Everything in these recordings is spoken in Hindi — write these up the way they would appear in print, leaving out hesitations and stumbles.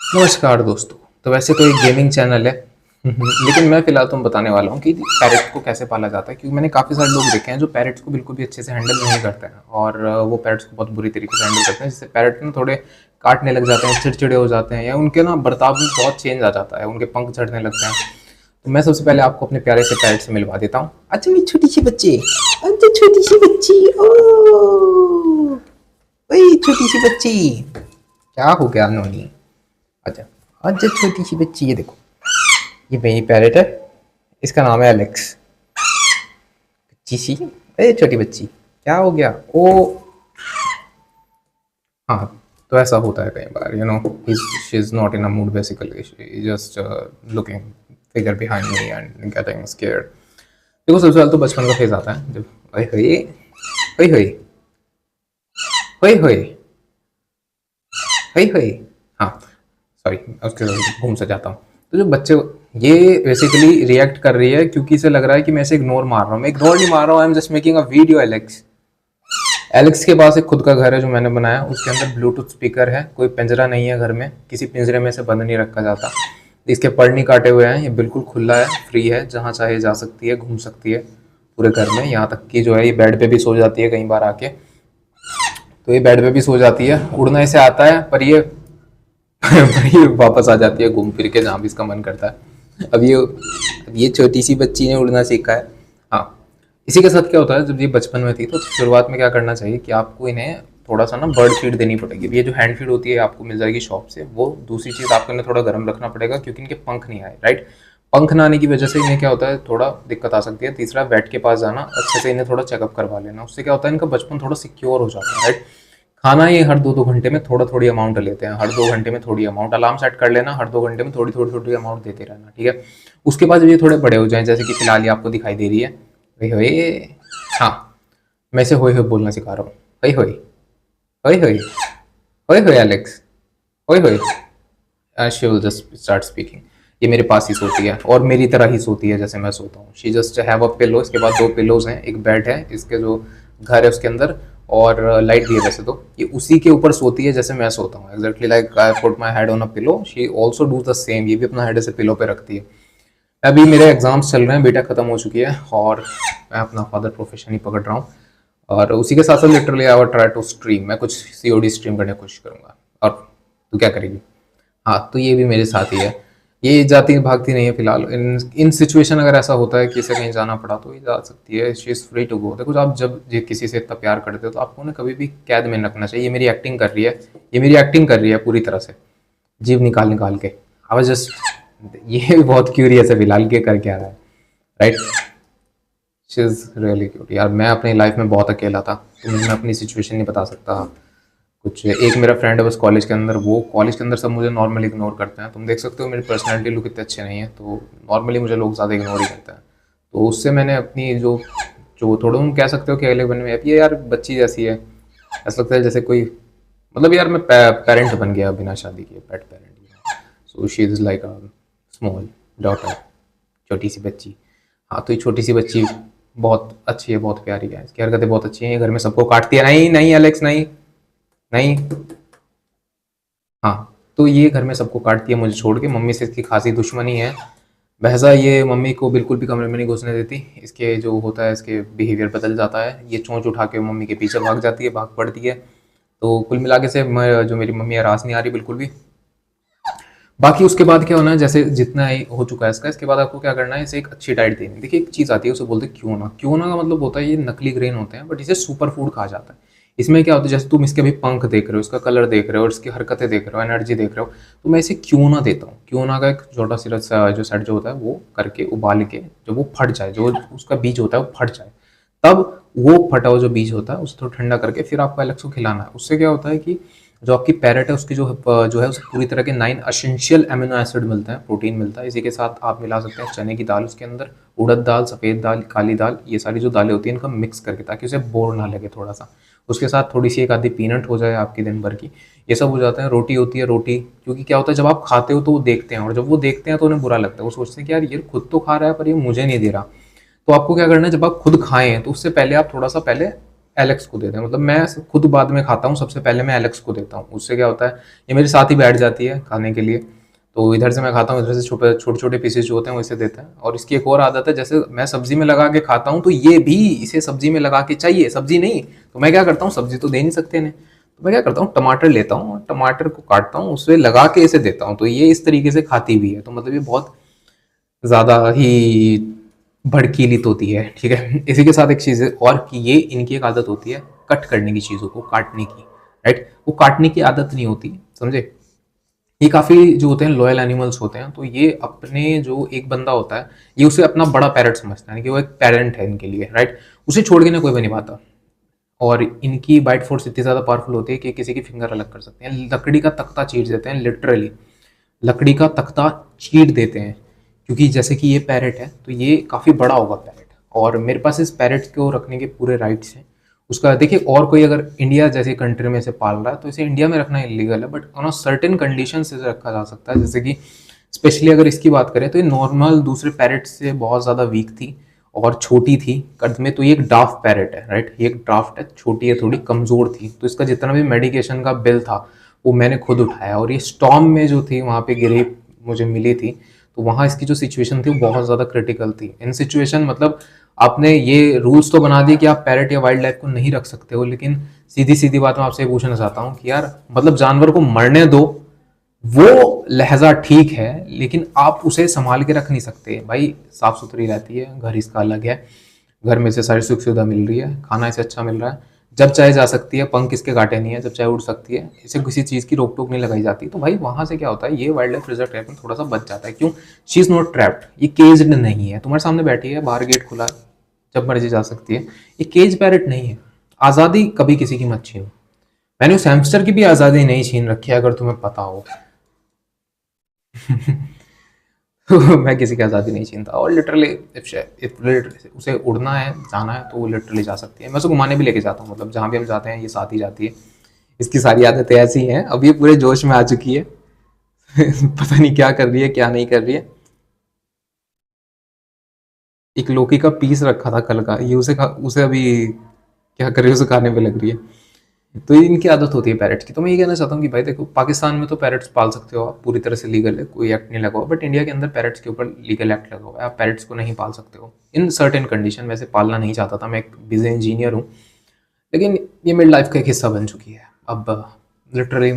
नमस्कार दोस्तों। तो वैसे तो एक गेमिंग चैनल है लेकिन मैं फिलहाल तुम बताने वाला हूँ कि पैरेट को कैसे पाला जाता है, क्योंकि मैंने काफ़ी सारे लोग देखे हैं जो पैरेट्स को बिल्कुल भी अच्छे से हैंडल नहीं करते हैं और वो पैरेट्स को बहुत बुरी तरीके से हैंडल करते हैं, जिससे पैरेट ना थोड़े काटने लग जाते हैं, चिड़चिड़े हो जाते हैं या उनके ना बर्ताव में बहुत चेंज आ जाता है, उनके पंख झड़ने लगते हैं। तो मैं सबसे पहले आपको अपने प्यारे से पैरेट से मिलवा देता हूँ। अच्छा मेरी छोटी सी बच्ची, अच्छा छोटी सी बच्ची, ओ वही छोटी सी बच्ची, क्या हो गया नोनी? अच्छा, अच्छा छोटी सी बच्ची, ये देखो, ये मेरी पैरेट है, इसका नाम है एलेक्स। बच्ची सी, अरे छोटी बच्ची, क्या हो गया? ओ हाँ, तो ऐसा होता है कई बार, you know, she is not in a mood basically, she just looking figure behind me and getting scared. देखो सबसे पहले तो बचपन का फेज आता है जब ओए होए ओए होए ओए होए ओए होए, हाँ सॉरी, उसके घूम से जाता हूँ। तो जो बच्चे, ये बेसिकली रिएक्ट कर रही है क्योंकि इसे लग रहा है कि मैं इसे इग्नोर मार रहा हूँ। मैं इग्नोर नहीं मार रहा हूँ, I am just making a video. Alex, Alex के पास एक खुद का घर है जो मैंने बनाया, उसके अंदर ब्लूटूथ स्पीकर है, कोई पिंजरा नहीं है घर में, किसी पिंजरे में से बंद नहीं रखा जाता। इसके पर नहीं काटे हुए हैं, ये बिल्कुल खुला है, फ्री है, जहाँ चाहे जा सकती है, घूम सकती है पूरे घर में। यहाँ तक कि जो है ये बेड पे भी सो जाती है कई बार आके, तो ये बेड पे भी सो जाती है। उड़ना इसे आता है पर ये वापस आ जाती है घूम फिर के जहाँ भी इसका मन करता है। अब ये छोटी सी बच्ची ने उड़ना सीखा है। हाँ, इसी के साथ क्या होता है, जब ये बचपन में थी तो शुरुआत में क्या करना चाहिए कि आपको इन्हें थोड़ा सा ना बर्ड फीड देनी पड़ेगी। ये जो हैंड फीड होती है आपको मिल जाएगी शॉप से, वो दूसरी चीज़ आपको इन्हें थोड़ा गर्म रखना पड़ेगा क्योंकि इनके पंख नहीं आए, राइट। पंख ना आने की वजह से इन्हें क्या होता है, थोड़ा दिक्कत आ सकती है। तीसरा, वेट के पास जाना, अच्छे से इन्हें थोड़ा चेकअप करवा लेना, उससे क्या होता है इनका बचपन थोड़ा सिक्योर हो जाता है, राइट। खाना ये हर 2-2 घंटे में थोड़ा थोड़ी अमाउंट लेते हैं, हर 2 घंटे में थोड़ी अमाउंट, अलार्म सेट कर लेना, हर 2 घंटे में थोड़ी थोड़ी थोड़ी अमाउंट देते रहना, ठीक है। उसके बाद जब ये थोड़े बड़े हो जाएं, जैसे कि फिलहाल ये आपको दिखाई दे रही है, होए होए, हाँ, मैं इसे होए होए बोलना सिखा रहा हूँ, होए होए होए होए होए होए एलेक्स, होए होए। She will just start speaking. ये मेरे पास ही सोती है और मेरी तरह ही सोती है जैसे मैं सोता हूँ। She just have a pillow, इसके बाद 2 पिलोज हैं, एक बेड है इसके जो घर है उसके अंदर, और लाइट भी है। वैसे तो ये उसी के ऊपर सोती है जैसे मैं सोता हूँ, exactly like I put my head on a pillow, she also do the same. ये भी अपना हेड ऐसे पिलो पे रखती है। अभी मेरे एग्जाम्स चल रहे हैं, बीटेक खत्म हो चुकी है और मैं अपना फादर प्रोफेशन ही पकड़ रहा हूँ, और उसी के साथ साथ literally I will try to stream, मैं कुछ सीओडी स्ट्रीम करने की कोशिश करूंगा। और तू क्या करेगी? हाँ, तो ये भी मेरे साथ ही है। ये जाती भागती नहीं है फिलहाल। इन सिचुएशन अगर ऐसा होता है कि इसे कहीं जाना पड़ा तो ये जा सकती है, she is free to go. देखो आप जब ये किसी से इतना प्यार करते हो तो आपको ना कभी भी कैद में रखना चाहिए। ये मेरी एक्टिंग कर रही है, ये मेरी एक्टिंग कर रही है पूरी तरह से, जीव निकाल निकाल के। आई वाज जस्ट, ये भी बहुत क्यूरियस है फिलहाल के कर क्या रहा है, right. She is really cute यार। मैं अपनी लाइफ में बहुत अकेला था तो मैं अपनी सिचुएशन नहीं बता सकता। कुछ एक मेरा फ्रेंड है बस कॉलेज के अंदर, वो कॉलेज के अंदर सब मुझे नॉर्मली इग्नोर करते हैं। तुम देख सकते हो मेरी पर्सनैलिटी लुक इतने अच्छे नहीं है, तो नॉर्मली मुझे लोग ज़्यादा इग्नोर ही करते हैं। तो उससे मैंने अपनी जो जो थोड़ा तुम कह सकते हो कि अगले बन में ये यार बच्ची जैसी है, ऐसा लगता है जैसे कोई, मतलब यार मैं पेरेंट बन गया बिना शादी किए, pet parent. So she is like a small daughter, छोटी सी बच्ची। हाँ, तो ये छोटी सी बच्ची बहुत अच्छी है, बहुत प्यारी है, इसकी हरकतें बहुत अच्छी हैं, ये घर में सबको काटती है। नहीं नहीं एलेक्स, नहीं नहीं, हाँ, तो ये घर में सबको काटती है मुझे छोड़ के। मम्मी से इसकी खासी दुश्मनी है, बहसा ये मम्मी को बिल्कुल भी कमरे में नहीं घुसने देती। इसके जो होता है, इसके बिहेवियर बदल जाता है, ये चोंच उठा के मम्मी के पीछे भाग जाती है, भाग पड़ती है। तो कुल मिला के से जो मेरी मम्मी है रास नहीं आ रही बिल्कुल भी। बाकी उसके बाद क्या होना है, जैसे जितना ही हो चुका है इसका, इसके बाद आपको क्या करना है, इसे एक अच्छी डाइट देनी। देखिए एक चीज़ आती है उसे बोलते हैं क्यों ना। क्यों ना का मतलब होता है ये नकली ग्रेन होते हैं बट इसे सुपर फूड कहा जाता है। इसमें क्या होता है, जैसे तुम इसके भी पंख देख रहे हो, इसका कलर देख रहे हो और इसकी हरकतें देख रहे हो, एनर्जी देख रहे हो, तो मैं इसे क्यों ना देता हूँ। क्यों ना का एक छोटा सा जो सेट जो होता है वो करके उबाल के, जब वो फट जाए, जो उसका बीज होता है वो फट जाए, तब वो फटा हुआ जो बीज होता है उसे थोड़ा ठंडा करके फिर आपको अलग से खिलाना है। उससे क्या होता है कि जो आपकी पैरेट है उसकी जो है उसे पूरी तरह के 9 एसेंशियल अमीनो एसिड मिलते हैं, प्रोटीन मिलता है। इसी के साथ आप मिला सकते हैं चने की दाल उसके अंदर, उड़द दाल, सफ़ेद दाल, काली दाल, ये सारी जो दालें होती हैं इनका मिक्स करके, ताकि उसे बोर ना लगे थोड़ा सा। उसके साथ थोड़ी सी एक आधी पीनट हो जाए आपकी दिन भर की, ये सब हो जाता है। रोटी होती है, रोटी, क्योंकि क्या होता है जब आप खाते हो तो वो देखते हैं, और जब वो देखते हैं तो उन्हें बुरा लगता है, वो सोचते हैं कि यार ये खुद तो खा रहा है पर ये मुझे नहीं दे रहा। तो आपको क्या करना है, जब आप खुद खाएं तो उससे पहले आप थोड़ा सा पहले एलेक्स को देते हैं, मतलब मैं खुद बाद में खाता हूँ, सबसे पहले मैं एलेक्स को देता हूँ। उससे क्या होता है, ये मेरे साथ ही बैठ जाती है खाने के लिए, तो इधर से मैं खाता हूँ, इधर से छोटे छोटे पीसेस जो होते हैं वो इसे देते हैं। और इसकी एक और आदत है, जैसे मैं सब्जी में लगा के खाता हूँ तो ये भी इसे सब्जी में लगा के चाहिए, सब्जी नहीं तो मैं क्या करता हूँ, सब्जी तो दे नहीं सकते इन्हें, तो मैं क्या करता हूँ, टमाटर लेता हूँ और टमाटर को काटता हूँ, उसमें लगा के इसे देता हूँ, तो ये इस तरीके से खाती भी है। तो मतलब ये बहुत ज़्यादा ही भड़कीली तोती है, ठीक है। इसी के साथ एक चीज़ है और कि ये इनकी एक आदत होती है कट करने की, चीज़ों को काटने की, राइट। वो काटने की आदत नहीं होती, समझे। ये काफ़ी जो होते हैं लॉयल एनिमल्स होते हैं, तो ये अपने जो एक बंदा होता है, ये उसे अपना बड़ा पैरट समझता है, कि वो एक पेरेंट है इनके लिए, राइट। उसे छोड़ के ना कोई भी नहीं पाता। और इनकी बाइट फोर्स इतनी ज़्यादा पावरफुल होती है कि किसी की फिंगर अलग कर सकते हैं, लकड़ी का तख्ता चीर देते हैं, लिटरली लकड़ी का तख्ता चीर देते हैं। क्योंकि जैसे कि ये पैरेट है तो ये काफ़ी बड़ा होगा पैरेट, और मेरे पास इस पैरेट को रखने के पूरे राइट्स हैं। उसका देखिए, और कोई अगर इंडिया जैसे कंट्री में इसे पाल रहा है तो इसे इंडिया में रखना इलीगल है, बट ऑन सर्टेन कंडीशन से रखा जा सकता है। जैसे कि स्पेशली अगर इसकी बात करें तो ये नॉर्मल दूसरे पैरेट से बहुत ज़्यादा वीक थी और छोटी थी कद में, तो ये एक ड्राफ्ट पैरेट है, राइट। ये एक ड्राफ्ट है, छोटी है, थोड़ी कमज़ोर थी, तो इसका जितना भी मेडिकेशन का बिल था वो मैंने खुद उठाया। और ये स्टॉर्म में जो थी वहाँ पे गिरी मुझे मिली थी, तो वहाँ इसकी जो सिचुएशन थी वो बहुत ज़्यादा क्रिटिकल थी। इन सिचुएशन मतलब आपने ये रूल्स तो बना दिए कि आप पैरेट या वाइल्ड लाइफ को नहीं रख सकते हो, लेकिन सीधी सीधी बात मैं आपसे पूछना चाहता हूँ कि यार मतलब जानवर को मरने दो, वो लहजा ठीक है, लेकिन आप उसे संभाल के रख नहीं सकते। भाई साफ सुथरी रहती है, घर इसका अलग है, घर में से सारी सुख सुविधा मिल रही है, खाना इसे अच्छा मिल रहा है, जब चाहे जा सकती है, पंख इसके काटे नहीं है, जब चाहे उड़ सकती है, इसे किसी चीज़ की रोक टोक नहीं लगाई जाती। तो भाई वहाँ से क्या होता है, ये वाइल्ड लाइफ रिजर्व टाइप में थोड़ा सा बच जाता है। क्यों? शी इज़ नॉट ट्रैप्ड, ये केज्ड नहीं है, तुम्हारे सामने बैठी है, बाहर गेट खुला है, जब मर्जी जा सकती है। ये केज पैरेट नहीं है। आज़ादी कभी किसी की मत छीनो। मैंने उस हैमस्टर की भी आज़ादी नहीं छीन रखी है, अगर तुम्हें पता हो। तो मैं किसी की आज़ादी नहीं छीनता, और लिटरली उसे उड़ना है, जाना है तो वो लिटरली जा सकती है। मैं उसे घुमाने भी लेके जाता हूँ, मतलब जहाँ भी हम जाते हैं ये साथ ही जाती है। इसकी सारी आदतें ऐसी हैं, अब ये पूरे जोश में आ चुकी है। पता नहीं क्या कर रही है क्या नहीं कर रही है। एक लौकी का पीस रखा था कल का, ये उसे अभी क्या कर रही है, उसे खाने पे लग रही है। तो ये इनकी आदत होती है पैरट्स की। तो मैं ये कहना चाहता हूँ कि भाई देखो, पाकिस्तान में तो पैरट्स पाल सकते हो आप, पूरी तरह से लीगल है, कोई एक्ट नहीं लगा हुआ, बट इंडिया के अंदर पैरट्स के ऊपर लीगल एक्ट लगा हुआ है, आप पैरट्स को नहीं पाल सकते हो इन सर्टेन कंडीशन। वैसे पालना नहीं चाहता था, मैं एक बिजनेस इंजीनियर हूँ, लेकिन ये मेरी लाइफ का एक हिस्सा बन चुकी है अब, लिटरली।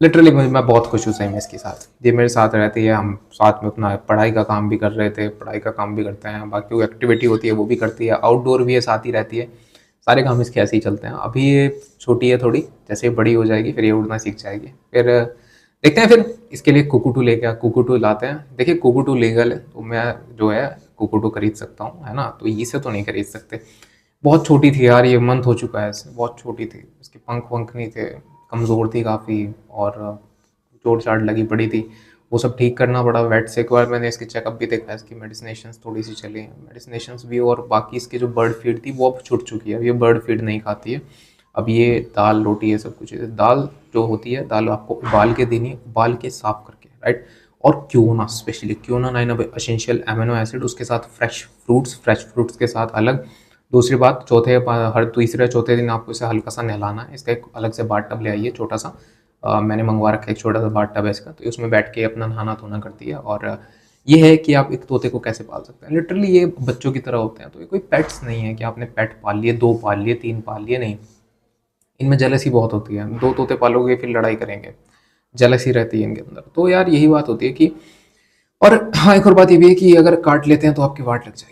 लिटरली मैं बहुत खुश हूँ सही में इसके साथ, ये मेरे साथ रहती है, हम साथ में अपना पढ़ाई का काम भी कर रहे थे, पढ़ाई का काम भी करते हैं, बाकी वो एक्टिविटी होती है वो भी करती है, आउटडोर भी है, साथ ही रहती है, सारे काम इसके ऐसे ही चलते हैं। अभी ये छोटी है थोड़ी, जैसे बड़ी हो जाएगी फिर ये उड़ना सीख जाएगी, फिर देखते हैं। फिर इसके लिए कुकुटू लेके कुकुटू लाते हैं। देखिए कुकुटू लीगल है, तो मैं जो है कुकुटू खरीद सकता हूँ, है ना, तो इसे तो नहीं खरीद सकते। बहुत छोटी थी यार, ये मंथ हो चुका है इसे, बहुत छोटी थी, इसके पंख वंख नहीं थे, कमज़ोर थी काफ़ी, और चोट चाट लगी पड़ी थी, वो सब ठीक करना पड़ा वेट से। एक बार मैंने इसके चेकअप भी देखा, इसकी मेडिसिनेशंस थोड़ी सी चली हैं, मेडिसिनेशंस भी, और बाकी इसकी जो बर्ड फीड थी वो अब छूट चुकी है, अब ये बर्ड फीड नहीं खाती है, अब ये दाल रोटी ये सब कुछ। दाल जो होती है, दाल आपको उबाल के देनी है, उबाल के साफ करके, राइट। और क्योना, स्पेशली क्योना 9 एसेंशियल अमीनो एसिड, उसके साथ फ्रेश फ्रूट्स के साथ अलग। दूसरी बात, हर तीसरे चौथे दिन आपको इसे हल्का सा नहलाना है। इसका एक अलग से बाथ टब ले आइए, छोटा सा, मैंने मंगवा रखा है, एक छोटा सा बाथ टब है इसका, तो उसमें बैठ के अपना नहाना धोना करती है। और ये है कि आप एक तोते को कैसे पाल सकते हैं, लिटरली ये बच्चों की तरह होते हैं। तो ये कोई पेट्स नहीं है कि आपने पेट पाल लिए, 2 पाल लिए, 3 पाल लिए, नहीं। इनमें जेलसी बहुत होती है, 2 तोते पालोगे फिर लड़ाई करेंगे, जेलसी रहती है इनके अंदर। तो यार यही बात होती है कि, और हाँ एक और बात ये भी है कि अगर काट लेते हैं तो आपकी वाट लग जाएगी,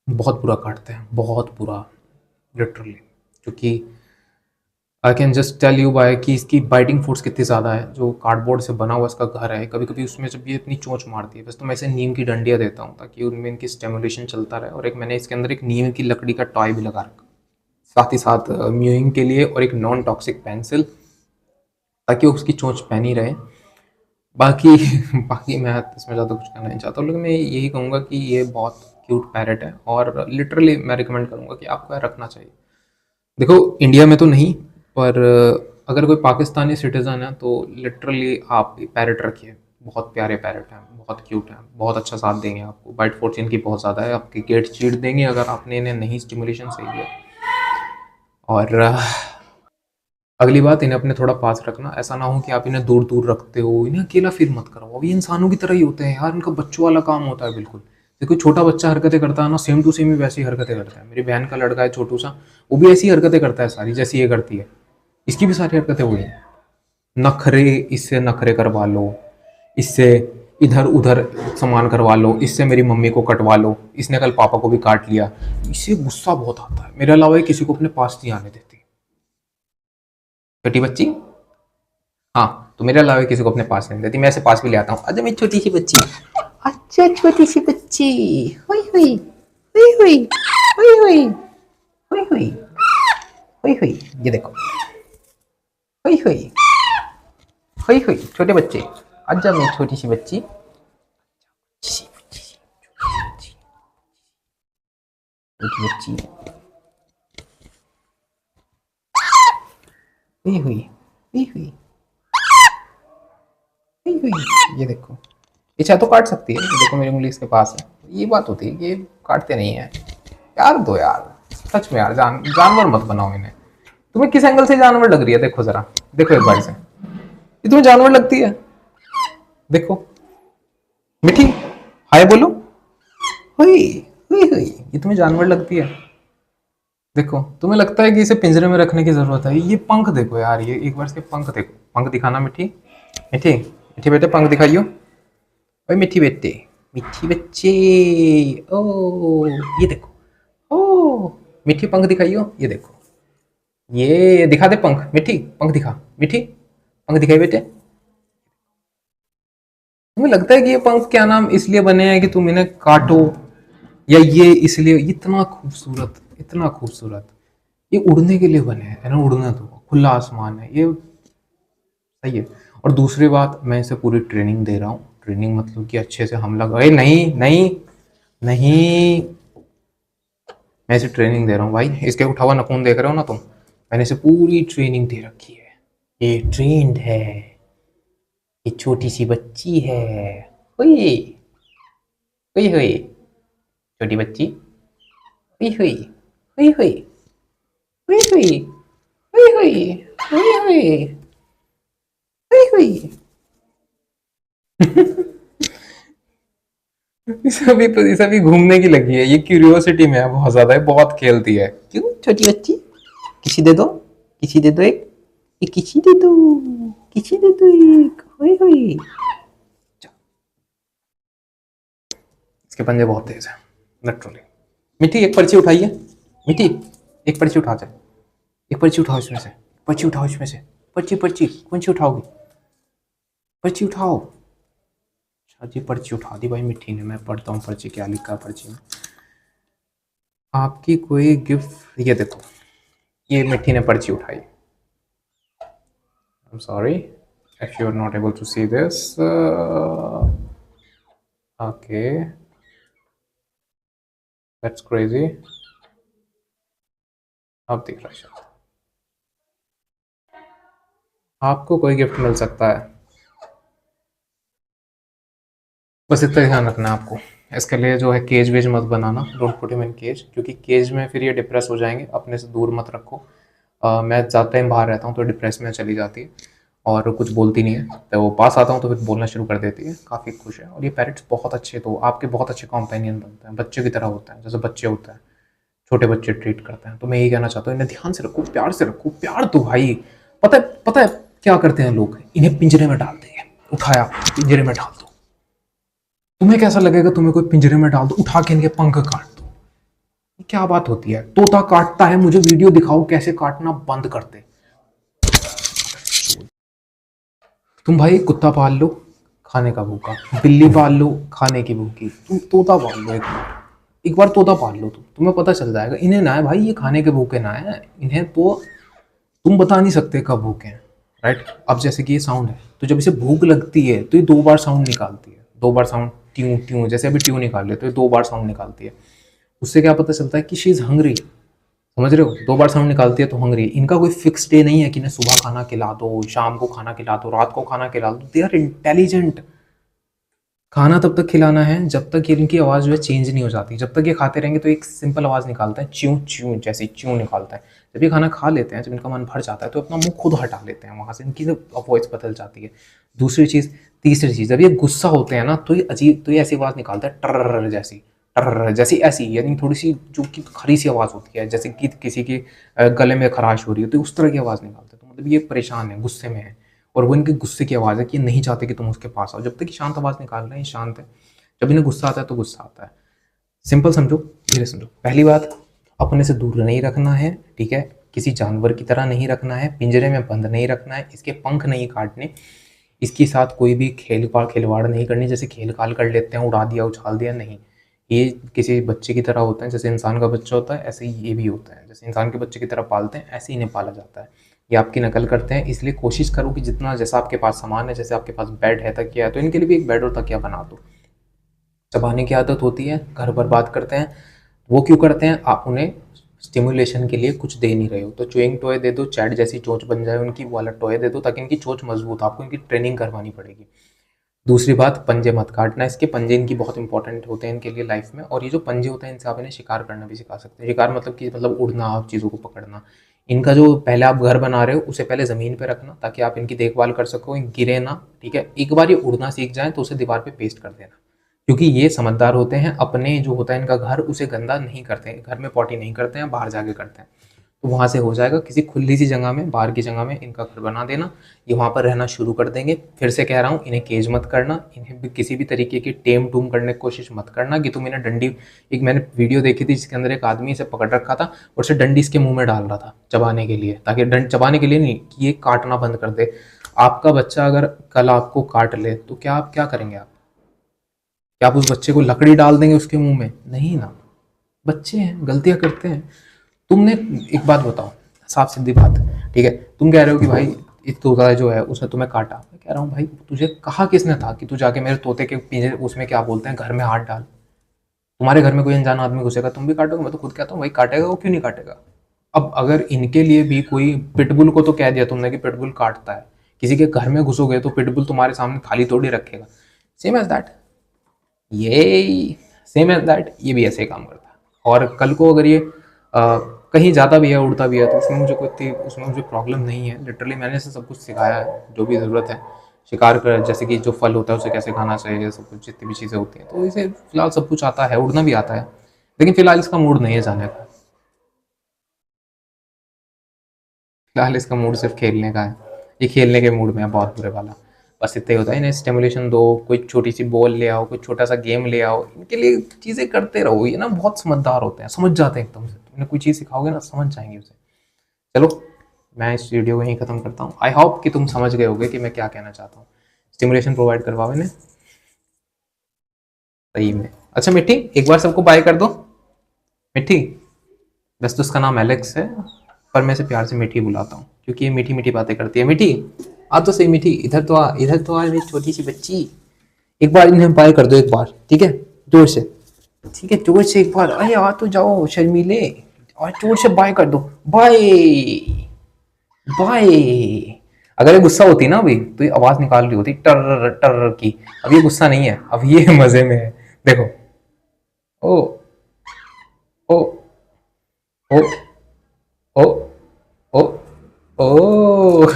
बहुत बुरा काटते हैं, बहुत बुरा, लिटरली। क्योंकि I can just tell you by कि इसकी बाइटिंग फोर्स कितनी ज़्यादा है। जो कार्डबोर्ड से बना हुआ इसका घर है, कभी कभी उसमें जब ये इतनी चोंच मारती है, बस तो मैं इसे नीम की डंडियाँ देता हूँ ताकि उनमें इनकी स्टेमुलेशन चलता रहे। और एक मैंने इसके अंदर एक नीम की लकड़ी का टॉय भी लगा रखा, साथ ही साथ म्यूइंग के लिए, और एक नॉन टॉक्सिक पेंसिल, ताकि उसकी चोंच पैनी रहे। बाकी बाकी मैं इसमें ज़्यादा कुछ कहना नहीं चाहता, लेकिन मैं यही कहूँगा कि ये बहुत क्यूट पैरट है, और लिटरली मैं रिकमेंड करूँगा कि आपको यार रखना चाहिए। देखो इंडिया में तो नहीं, पर अगर कोई पाकिस्तानी सिटीज़न है तो लिटरली आप पैरट रखिए, बहुत प्यारे पैरट हैं, बहुत क्यूट हैं, बहुत अच्छा साथ देंगे आपको। बाइट फोर्स इनकी बहुत ज़्यादा है, आपकी गेट चीर देंगे अगर आपने इन्हें नहीं स्टिमुलेशन सही दिया। और अगली बात, इन्हें अपने थोड़ा पास रखना। ऐसा ना हो कि आप इन्हें दूर दूर रखते हो, इन्हें अकेला फील मत कराओ। अभी इंसानों की तरह ही होते हैं यार, इनका बच्चों वाला काम होता है बिल्कुल। देखो छोटा बच्चा हरकतें करता है ना, सेम टू सेम ही वैसी हरकतें करता है। मेरी बहन का लड़का है छोटू सा, वो भी ऐसी हरकतें करता है सारी जैसी ये करती है। इसकी भी सारी हरकतें वही हैं। नखरे, इससे नखरे करवा लो, इससे इधर उधर सामान करवा लो, इससे मेरी मम्मी को कटवा लो, इसने कल पापा को भी काट लिया। इसे गुस्सा बहुत आता है, मेरे अलावा ये किसी को अपने पास नहीं आने देती। छोटी बच्ची, हाँ, तो मेरे अलावा किसी को अपने पास नहीं देती। मैं ऐसे पास भी ले आता हूँ, अरे मेरी छोटी सी बच्ची, अच्छा छोटी सी बच्ची, हुई हुई हुई हुई हुई हुई हुई हुई हुई हुई, ये देखो, हुई हुई हुई हुई, छोटे बच्चे, आजा मेरी छोटी सी बच्ची, छोटी बच्ची, हुई हुई हुई हुई हुई हुई, ये देखो। ये चाहे तो काट सकती है, देखो मेरी उंगली इसके पास है। ये बात होती है कि ये काटते नहीं है। यार दो यार, सच में यार, जानवर मत बनाओ इन्हें। तुम्हें किस एंगल से जानवर लग रही है, देखो जरा, देखो एक बार से, ये तुम्हें जानवर लगती है? देखो मिठी, हाय बोलो, हुई हुई हुई, ये तुम्हें जानवर लगती है? देखो तुम्हें लगता है कि इसे पिंजरे में रखने की जरूरत है। ये पंख देखो यार, ये एक बार इसके पंख देखो, पंख दिखाना मिठी, मिठी मिठी बेटे, पंख दिखाइयो। ओए मिठी बेटे, मिठी बच्चे, ओ ये देखो, ओ मिठी पंख दिखाइयो, ये देखो, ये दिखा दे पंख, मिठी पंख दिखा, मिठी पंख दिखाई बेटे। तुम्हें लगता है कि ये पंख क्या नाम इसलिए बने हैं कि तुम इन्हें काटो, या ये इसलिए? इतना खूबसूरत, इतना खूबसूरत, ये उड़ने के लिए बने हैं, है ना, उड़ना तो खुला आसमान है, ये सही है। और दूसरी बात, मैं इसे पूरी ट्रेनिंग दे रहा हूँ। ट्रेनिंग मतलब कि अच्छे से हमला, अरे नहीं नहीं नहीं, मैं इसे ट्रेनिंग दे रहा हूँ भाई। इसके उठा हुआ नखून देख रहे हो ना तुम, मैंने इसे पूरी ट्रेनिंग दे रखी है। ये ट्रेंड है, ये छोटी सी बच्ची है, हुई हुई हुई, छोटी बच्ची, हुई हुई हुई हुई हुई हुई हुई हुई हुई हुई हुई हुई। इसे अभी घूमने की लगी है, ये क्यूरियोसिटी में है बहुत ज्यादा, है बहुत खेलती है। क्यों छोटी बच्ची, किसी दे दो, किसी दे दो एक किसी दे दो, किसी दे दो एक, हुई हुई। इसके पंजे बहुत तेज है, लिटरली। मिट्टी एक पर्ची उठाइए, मिट्टी एक पर्ची उठा जाए, एक पर्ची उठाओ इसमें से, पर्ची उठाओ इसमें से, पर्ची पर्ची कौन सी उठाओगी, पर्ची उठाओ। अच्छा जी, पर्ची उठा दी भाई मिट्टी ने। मैं पढ़ता हूँ पर्ची, क्या लिखा है पर्ची में। आपकी कोई गिफ्ट, ये देखो, ये मिट्टी ने पर्ची उठाई। I'm sorry if you're not able to see this. Okay, that's crazy. अब दिख रहा है शायद। आपको कोई गिफ्ट मिल सकता है, बस इतना ध्यान रखना है आपको। इसके लिए जो है केज वेज मत बनाना, don't put him in cage, क्योंकि केज में फिर ये डिप्रेस हो जाएंगे। अपने से दूर मत रखो। मैं ज़्यादा टाइम बाहर रहता हूँ तो डिप्रेस में चली जाती है और कुछ बोलती नहीं है। तो वो पास आता हूँ तो फिर बोलना शुरू कर देती है, काफ़ी खुश है। और ये पैरट्स बहुत अच्छे, तो आपके बहुत अच्छे कॉम्पेनियन बनते हैं, बच्चे की तरह होते हैं, जैसे बच्चे होते हैं, छोटे बच्चे ट्रीट करते हैं। तो मैं यही कहना चाहता हूँ, इन्हें ध्यान से रखो, प्यार से रखो, प्यार दो भाई। पता है क्या करते हैं लोग, इन्हें पिंजरे में डाल देंगे, उठाया पिंजरे में डाल दो। तुम्हें कैसा लगेगा, तुम्हें कोई पिंजरे में डाल दो, उठा के इनके पंख काट दो, क्या बात होती है? तोता काटता है, मुझे वीडियो दिखाओ कैसे काटना बंद करते। तुम भाई कुत्ता पाल लो, खाने का भूखा, बिल्ली पाल लो, खाने की भूखी, तुम तोता पाल लो, एक बार तोता पाल लो, तुम्हें पता चल जाएगा। इन्हें ना है भाई ये खाने के भूखे ना है, इन्हें तो तुम बता नहीं सकते कब भूखे हैं, राइट। अब जैसे कि ये साउंड है, तो जब इसे भूख लगती है तो ये 2 बार साउंड निकालती है, 2 बार साउंड, ट्यू ट्यू, जैसे अभी ट्यू निकाल ले तो ये 2 बार साउंड निकालती है। उससे क्या पता चलता है कि शी इज हंग्री, समझ रहे हो? 2 बार साउंड निकालती है तो हंग्री। इनका कोई फिक्स डे नहीं है कि इन्हें सुबह खाना खिला दो, शाम को खाना खिला दो, रात को खाना खिला दो। दे आर इंटेलिजेंट, खाना तब तक खिलाना है जब तक ये इनकी आवाज़ जो है चेंज नहीं हो जाती। जब तक ये खाते रहेंगे तो एक सिंपल आवाज़ निकालता है, च्यूँ च्यूँ जैसे च्यूँ निकालता है। जब ये खाना खा लेते हैं, जब इनका मन भर जाता है तो अपना मुँह खुद हटा लेते हैं, वहाँ से इनकी वॉइस बदल जाती है। दूसरी चीज़, तीसरी चीज़, जब ये गुस्सा होते हैं ना तो ये अजीब, तो ये ऐसी आवाज़ निकालता है टर्रर्र जैसी, टर्रर्र जैसी, ऐसी यानी थोड़ी-सी जो कि खरी-सी आवाज़ होती है, जैसे कि किसी के गले में खराश हो रही है, तो उस तरह की आवाज़ निकालता है। तो मतलब ये परेशान है, गुस्से में है, और वो इनके गुस्से की आवाज़ है कि ये नहीं चाहते कि तुम उसके पास आओ। जब तक ये शांत आवाज़ निकाल रहे हैं, ये शांत है। जब इन्हें गुस्सा आता है तो गुस्सा आता है। सिंपल समझो, धीरे समझो। पहली बात, अपने से दूर नहीं रखना है, ठीक है? किसी जानवर की तरह नहीं रखना है, पिंजरे में बंद नहीं रखना है, इसके पंख नहीं काटने, इसके साथ कोई भी खिलवाड़ नहीं करनी, जैसे खेल-खाल कर लेते हैं, उड़ा दिया, उछाल दिया, नहीं। ये किसी बच्चे की तरह होता है, जैसे इंसान का बच्चा होता है, ऐसे ही ये भी होता है। जैसे इंसान के बच्चे की तरह पालते हैं, ऐसे ही इन्हें पाला जाता है। ये आपकी नकल करते हैं, इसलिए कोशिश करो कि जितना, जैसा आपके पास सामान है, जैसे आपके पास बेड है, तकिया है, तो इनके लिए भी एक बेड और तकिया बना दो। चबाने की आदत होती है, घर बर्बाद करते हैं, वो क्यों करते हैं? आप उन्हें स्टिमुलेशन के लिए कुछ दे नहीं रहे हो, तो च्युइंग टॉय दे दो, चैट जैसी चोंच बन जाए उनकी, वो वाला टॉय दे दो, ताकि इनकी चोंच मजबूत, आपको इनकी ट्रेनिंग करवानी पड़ेगी। दूसरी बात, पंजे मत काटना, इसके पंजे इनकी बहुत इंपॉर्टेंट होते हैं इनके लिए लाइफ में, और ये जो पंजे होते हैं इनसे आप इन्हें शिकार करना भी सिखा सकते हैं। शिकार मतलब कि मतलब उड़ना, आप चीज़ों को पकड़ना। इनका जो पहले आप घर बना रहे हो उसे पहले ज़मीन पे रखना, ताकि आप इनकी देखभाल कर सको, गिरे ना, ठीक है? एक बार ये उड़ना सीख जाएँ तो उसे दीवार पे पेस्ट कर देना, क्योंकि ये समझदार होते हैं, अपने जो होता है इनका घर, उसे गंदा नहीं करते हैं, घर में पॉटी नहीं करते हैं, बाहर जाके करते हैं। तो वहाँ से हो जाएगा, किसी खुली सी जगह में, बाहर की जगह में इनका घर बना देना, ये वहाँ पर रहना शुरू कर देंगे। फिर से कह रहा हूँ, इन्हें केज मत करना, इन्हें भी किसी भी तरीके की टेम टूम करने की कोशिश मत करना कि तुम इन्हें डंडी, एक मैंने वीडियो देखी थी जिसके अंदर एक आदमी इसे पकड़ रखा था और उसे डंडी इसके मुंह में डाल रहा था चबाने के लिए, ताकि डंड चबाने के लिए नहीं, कि ये काटना बंद कर दे। आपका बच्चा अगर कल आपको काट ले तो क्या आप क्या करेंगे? आप क्या आप उस बच्चे को लकड़ी डाल देंगे उसके मुंह में? नहीं ना, बच्चे हैं, गलतियां करते हैं। तुमने, एक बात बताओ, साफ सीधी बात, ठीक है? तुम कह रहे हो कि भाई इस तोता जो है उसने तुम्हें काटा, मैं कह रहा हूँ भाई तुझे कहा किसने था कि तू जाके मेरे तोते के पिंजरे, उसमें क्या बोलते हैं, घर में हाथ डाल? तुम्हारे घर में कोई अनजान आदमी घुसेगा, तुम भी काटोगे? मैं तो खुद कहता हूँ भाई, काटेगा वो, क्यों नहीं काटेगा? अब अगर इनके लिए भी कोई, पिटबुल को तो कह दिया तुमने कि पिटबुल काटता है, किसी के घर में घुसोगे तो पिटबुल तुम्हारे सामने थाली तोड़ी रखेगा। सेम एज दैट, ये सेम एज दैट, ये भी ऐसे ही काम करता है। और कल को अगर ये कहीं जाता भी है, उड़ता भी है, तो उसमें मुझे प्रॉब्लम नहीं है। लिटरली मैंने इसे सब कुछ सिखाया है, जो भी ज़रूरत है। शिकार कर, जैसे कि जो फल होता है उसे कैसे खाना चाहिए, सब कुछ, जितनी भी चीज़ें होती हैं, तो इसे फिलहाल सब कुछ आता है, उड़ना भी आता है। लेकिन फिलहाल इसका मूड नहीं है जाने का, फिलहाल इसका मूड सिर्फ खेलने का है। ये खेलने के मूड में है, बहुत बुरे वाला। बस इतना ही होता है, इन्हें स्टिमुलेशन दो, कोई छोटी सी बॉल ले आओ, कोई छोटा सा गेम ले आओ, इनके लिए चीज़ें करते रहो। ये ना बहुत समझदार होते हैं, समझ जाते हैं एकदम से। इन्हें कोई चीज़ सिखाओगे ना, समझ जाएंगे उसे। चलो, मैं इस वीडियो को यहीं ख़त्म करता हूँ। आई होप कि तुम समझ गए होगे कि मैं क्या कहना चाहता हूँ। स्टिमुलेशन प्रोवाइड करवाओ इन्हें, सही में। अच्छा मिट्टी, एक बार सबको बाय कर दो। मिट्टी, वैसे तो उसका नाम एलेक्स है, पर मैं इसे प्यार से मीठी बुलाता हूँ क्योंकि ये मीठी मीठी बातें करती है। मीठी, आ तो सही मीठी, इधर तो आ, इधर तो आ मेरी छोटी सी बच्ची। एक बार इन्हें बाय कर दो, एक बार, ठीक है? जोर से, ठीक है? जोर से एक बार, अरे आ तो जाओ शर्मीले, और जोर से बाय कर दो। Bye, bye. अगर ये गुस्सा होती ना अभी, तो ये आवाज निकाल रही होती टर टर की। अब ये गुस्सा नहीं है, अब ये मजे में है। देखो, ओ ओ ओ ओ ओ ओ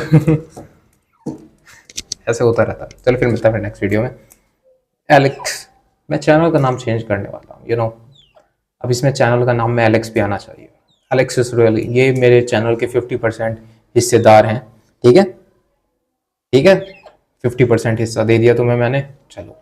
ऐसे होता रहता है। चलो फिर मिलता है फिर नेक्स्ट वीडियो में। एलेक्स, मैं चैनल का नाम चेंज करने वाला हूँ, अब इसमें चैनल का नाम में एलेक्स भी आना चाहिए। एलेक्स इज रियली, ये मेरे चैनल के 50% हिस्सेदार हैं, ठीक है? ठीक है, 50% हिस्सा दे दिया तुम्हें मैंने। चलो,